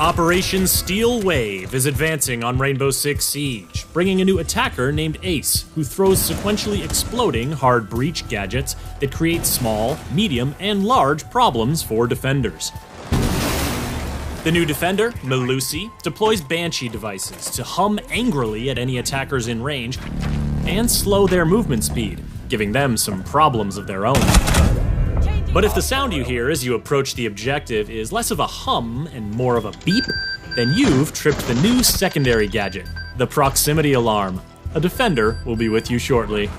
Operation Steel Wave is advancing on Rainbow Six Siege, bringing a new attacker named Ace, who throws sequentially exploding hard breach gadgets that create small, medium, and large problems for defenders. The new defender, Melusi, deploys Banshee devices to hum angrily at any attackers in range and slow their movement speed, giving them some problems of their own. But if the sound you hear as you approach the objective is less of a hum and more of a beep, then you've tripped the new secondary gadget, the proximity alarm. A defender will be with you shortly.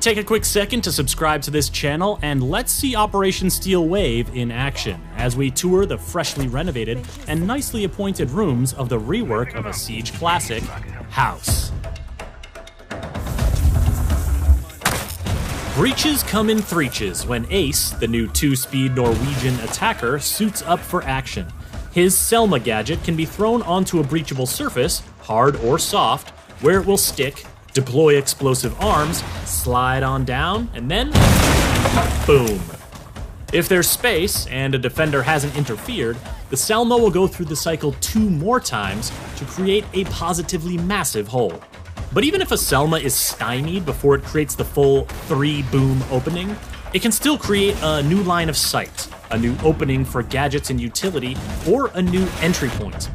Take a quick second to subscribe to this channel and let's see Operation Steel Wave in action as we tour the freshly renovated and nicely appointed rooms of the rework of a Siege classic, House. Breaches come in threeches when Ace, the new 2-speed Norwegian attacker, suits up for action. His Selma gadget can be thrown onto a breachable surface, hard or soft, where it will stick, deploy explosive arms, slide on down, and then boom. If there's space and a defender hasn't interfered, the Selma will go through the cycle 2 more times to create a positively massive hole. But even if a Selma is stymied before it creates the full 3-boom opening, it can still create a new line of sight, a new opening for gadgets and utility, or a new entry point.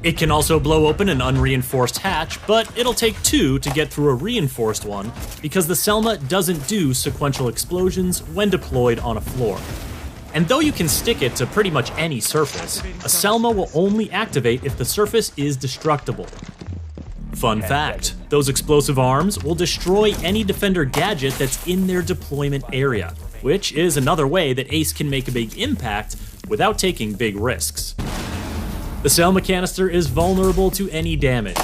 It can also blow open an unreinforced hatch, but it'll take 2 to get through a reinforced one because the Selma doesn't do sequential explosions when deployed on a floor. And though you can stick it to pretty much any surface, a Selma will only activate if the surface is destructible. Fun fact, those explosive arms will destroy any defender gadget that's in their deployment area, which is another way that Ace can make a big impact without taking big risks. The Selma canister is vulnerable to any damage,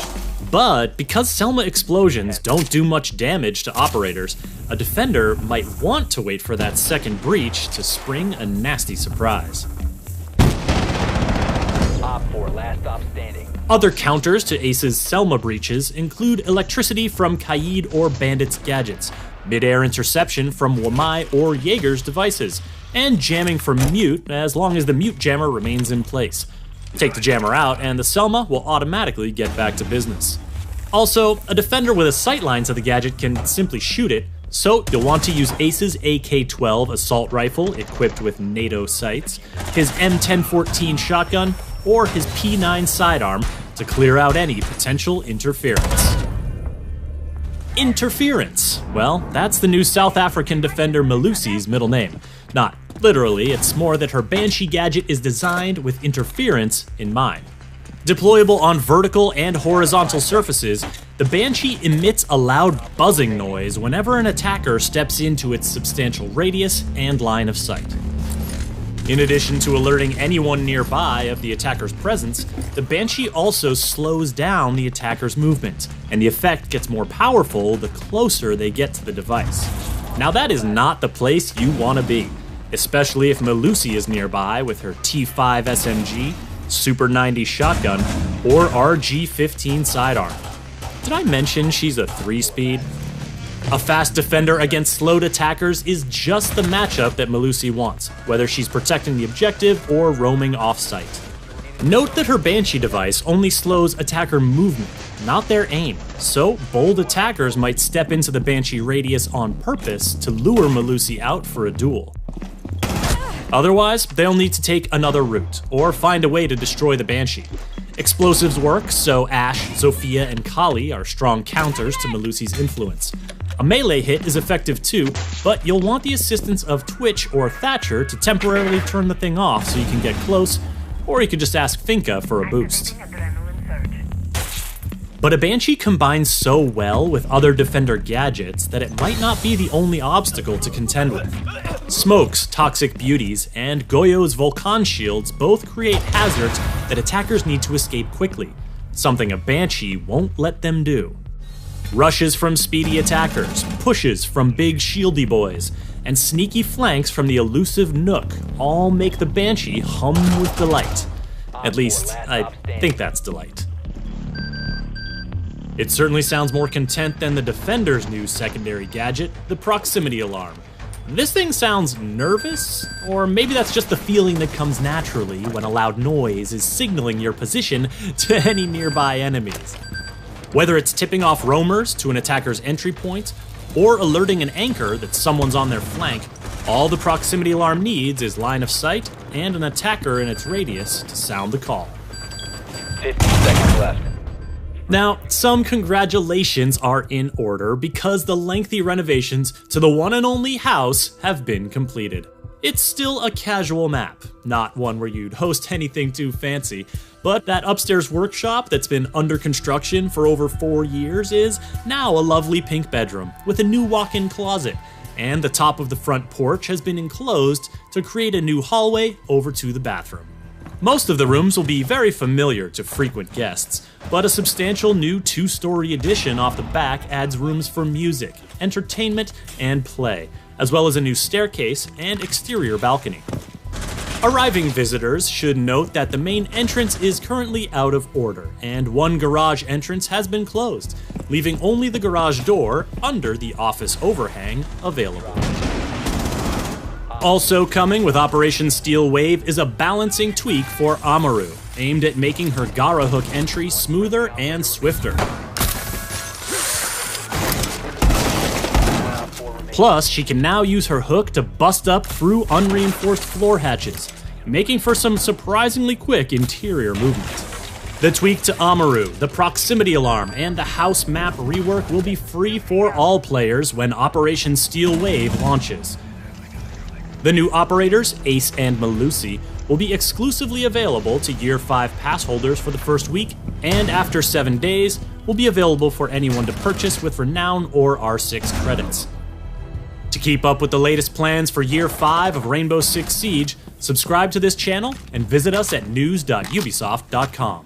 but because Selma explosions don't do much damage to operators, a defender might want to wait for that second breach to spring a nasty surprise. Op 4, last stop standing. Other counters to Ace's Selma breaches include electricity from Kaid or Bandit's gadgets, mid-air interception from Wamai or Jaeger's devices, and jamming from Mute as long as the Mute jammer remains in place. Take the jammer out and the Selma will automatically get back to business. Also, a defender with a sightline to the gadget can simply shoot it, so you'll want to use Ace's AK-12 assault rifle equipped with NATO sights, his M1014 shotgun, or his P9 sidearm to clear out any potential interference. Interference. Well, that's the new South African defender Melusi's middle name. Not literally, it's more that her Banshee gadget is designed with interference in mind. Deployable on vertical and horizontal surfaces, the Banshee emits a loud buzzing noise whenever an attacker steps into its substantial radius and line of sight. In addition to alerting anyone nearby of the attacker's presence, the Banshee also slows down the attacker's movement, and the effect gets more powerful the closer they get to the device. Now that is not the place you want to be, especially if Melusi is nearby with her T5 SMG, Super 90 shotgun, or RG-15 sidearm. Did I mention she's a 3-speed? A fast defender against slowed attackers is just the matchup that Melusi wants, whether she's protecting the objective or roaming off-site. Note that her Banshee device only slows attacker movement, not their aim, so bold attackers might step into the Banshee radius on purpose to lure Melusi out for a duel. Otherwise, they'll need to take another route, or find a way to destroy the Banshee. Explosives work, so Ashe, Zofia, and Kali are strong counters to Melusi's influence. A melee hit is effective too, but you'll want the assistance of Twitch or Thatcher to temporarily turn the thing off so you can get close, or you could just ask Finka for a boost. But a Banshee combines so well with other defender gadgets that it might not be the only obstacle to contend with. Smoke's Toxic Beauties and Goyo's Volcan Shields both create hazards that attackers need to escape quickly, something a Banshee won't let them do. Rushes from speedy attackers, pushes from big shieldy boys, and sneaky flanks from the elusive Nook all make the Banshee hum with delight. At least, I think that's delight. It certainly sounds more content than the Defender's new secondary gadget, the proximity alarm. This thing sounds nervous, or maybe that's just the feeling that comes naturally when a loud noise is signaling your position to any nearby enemies. Whether it's tipping off roamers to an attacker's entry point, or alerting an anchor that someone's on their flank, all the proximity alarm needs is line of sight and an attacker in its radius to sound the call. 50 seconds left. Now, some congratulations are in order because the lengthy renovations to the one and only house have been completed. It's still a casual map, not one where you'd host anything too fancy, but that upstairs workshop that's been under construction for over 4 years is now a lovely pink bedroom with a new walk-in closet, and the top of the front porch has been enclosed to create a new hallway over to the bathroom. Most of the rooms will be very familiar to frequent guests, but a substantial new 2-story addition off the back adds rooms for music, entertainment, and play, as well as a new staircase and exterior balcony. Arriving visitors should note that the main entrance is currently out of order, and one garage entrance has been closed, leaving only the garage door under the office overhang available. Also coming with Operation Steel Wave is a balancing tweak for Amaru, aimed at making her Gara hook entry smoother and swifter. Plus, she can now use her hook to bust up through unreinforced floor hatches, making for some surprisingly quick interior movement. The tweak to Amaru, the proximity alarm, and the house map rework will be free for all players when Operation Steel Wave launches. The new operators, Ace and Melusi, will be exclusively available to Year 5 pass holders for the first week, and after 7 days, will be available for anyone to purchase with Renown or R6 credits. To keep up with the latest plans for Year 5 of Rainbow Six Siege, subscribe to this channel and visit us at news.ubisoft.com.